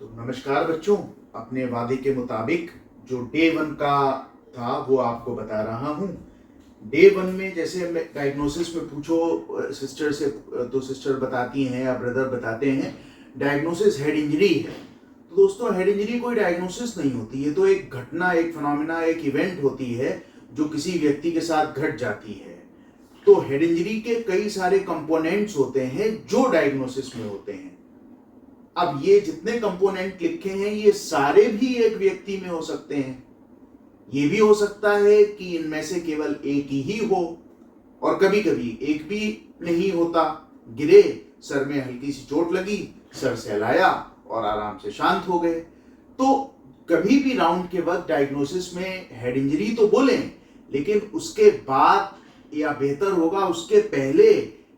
तो नमस्कार बच्चों, अपने वादे के मुताबिक जो डे 1 का था वो आपको बता रहा हूँ। डे 1 में जैसे डायग्नोसिस में पूछो सिस्टर से तो सिस्टर बताती हैं या ब्रदर बताते हैं डायग्नोसिस हेड इंजरी है। तो दोस्तों, हेड इंजरी कोई डायग्नोसिस नहीं होती, ये तो एक घटना, एक फिनोमिना, एक इवेंट होती है जो किसी व्यक्ति के साथ घट जाती है। तो हेड इंजरी के कई सारे कंपोनेंट्स होते हैं जो डायग्नोसिस में होते हैं। अब ये जितने कंपोनेंट लिखे हैं ये सारे भी एक व्यक्ति में हो सकते हैं। ये भी हो सकता है कि इनमें से केवल एक ही हो, और कभी कभी एक भी नहीं होता। गिरे, सर में हल्की सी चोट लगी, सर सहलाया और आराम से शांत हो गए। तो कभी भी राउंड के वक्त डायग्नोसिस में हेड इंजरी तो बोलें, लेकिन उसके बाद या बेहतर होगा उसके पहले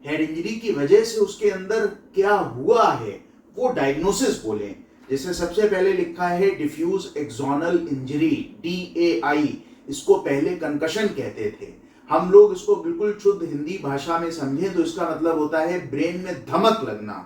हेड इंजरी की वजह से उसके अंदर क्या हुआ है वो डायग्नोसिस बोलें। जैसे सबसे पहले लिखा है डिफ्यूज एक्सोनल इंजरी, DAI। इसको पहले कंकशन कहते थे। हम लोग इसको बिल्कुल शुद्ध हिंदी भाषा में समझें तो इसका मतलब होता है ब्रेन में धमक लगना।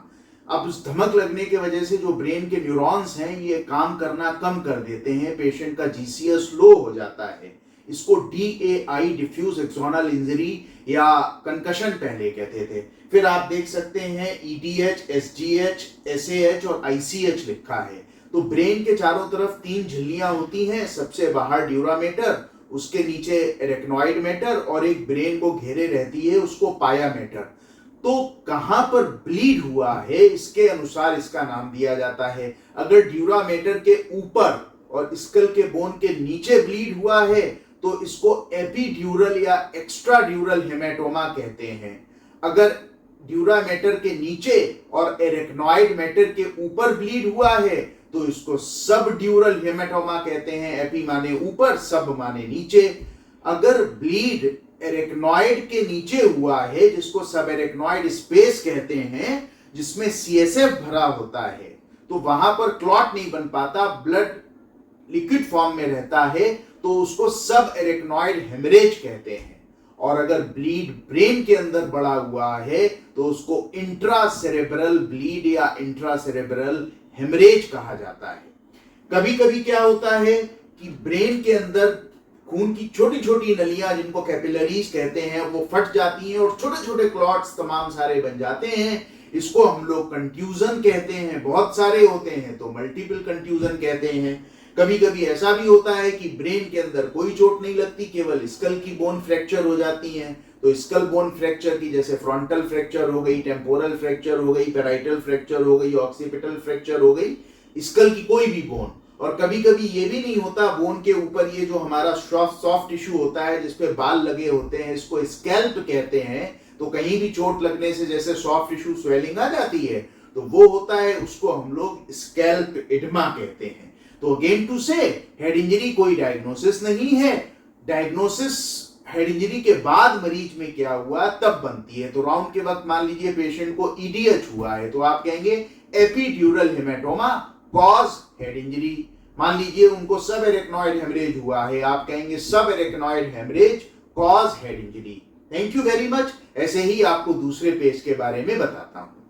अब उस धमक लगने की वजह से जो ब्रेन के न्यूरॉन्स हैं ये काम करना कम कर देते हैं, पेशेंट का GCS लो हो जाता है। इसको DAI, डिफ्यूज एक्सोनल इंजरी या कंकशन पहले कहते थे। फिर आप देख सकते हैं EDH, SGH, SAH और ICH लिखा है। तो ब्रेन के चारों तरफ 3 झिल्लियां होती हैं, सबसे बाहर ड्यूरा मैटर, उसके नीचे एरेक्नॉइड मैटर और एक ब्रेन को घेरे रहती है उसको पाया मैटर। तो कहां पर ब्लीड हुआ है इसके अनुसार इसका नाम दिया जाता है। अगर ड्यूरा मैटर के ऊपर और स्कल के बोन के नीचे ब्लीड हुआ है तो इसको एपीड्यूरल या एक्स्ट्रा ड्यूरल हेमेटोमा कहते हैं। अगर ड्यूरा मैटर के नीचे और एरेक्नॉइड मैटर के ऊपर ब्लीड हुआ है तो इसको सब ड्यूरल हेमेटोमा कहते हैं। एपी माने ऊपर, सब माने नीचे। अगर ब्लीड एरेक्नॉइड के नीचे हुआ है, जिसको सब एरेक्नॉइड स्पेस कहते हैं, जिसमें CSF भरा होता है, तो वहां पर क्लॉट नहीं बन पाता, ब्लड लिक्विड फॉर्म में रहता है, तो उसको सब एरेक्नॉइड हेमरेज कहते हैं। और अगर ब्लीड ब्रेन के अंदर बड़ा हुआ है तो उसको इंट्रासेरेब्रल ब्लीड या इंट्रासेरेब्रल हेमरेज कहा जाता है। कभी कभी क्या होता है कि ब्रेन के अंदर खून की छोटी छोटी नलियां, जिनको कैपिलरीज कहते हैं, वो फट जाती हैं और छोटे छोटे क्लॉट्स तमाम सारे बन जाते हैं। इसको हम लोग कंट्यूजन कहते हैं। बहुत सारे होते हैं तो मल्टीपल कंट्यूजन कहते हैं। कभी कभी ऐसा भी होता है कि ब्रेन के अंदर कोई चोट नहीं लगती, केवल स्कल की बोन फ्रैक्चर हो जाती है। तो स्कल बोन फ्रैक्चर की जैसे फ्रंटल फ्रैक्चर हो गई, टेम्पोरल फ्रैक्चर हो गई, पैराइटल फ्रैक्चर हो गई, ऑक्सीपिटल फ्रैक्चर हो गई, स्कल की कोई भी बोन। और कभी कभी ये भी नहीं होता, बोन के ऊपर ये जो हमारा सॉफ्ट टिश्यू होता है जिसपे बाल लगे होते हैं, इसको स्कैल्प कहते हैं। तो कहीं भी चोट लगने से जैसे सॉफ्ट टिश्यू स्वेलिंग आ जाती है तो वो होता है, उसको हम लोग स्कैल्प एडिमा कहते हैं। तो अगेन टू से, हेड इंजरी कोई डायग्नोसिस नहीं है। डायग्नोसिस हेड इंजरी के बाद मरीज में क्या हुआ तब बनती है। तो राउंड के वक्त मान लीजिए पेशेंट को EDH हुआ है तो आप कहेंगे epidural haematoma cause head injury. मान लीजिए उनको सब एरेक्नॉइड हेमरेज हुआ है, आप कहेंगे subarachnoid haemorrhage cause head injury. Thank you very much. ऐसे ही आपको दूसरे पेज के बारे में बताता हूं।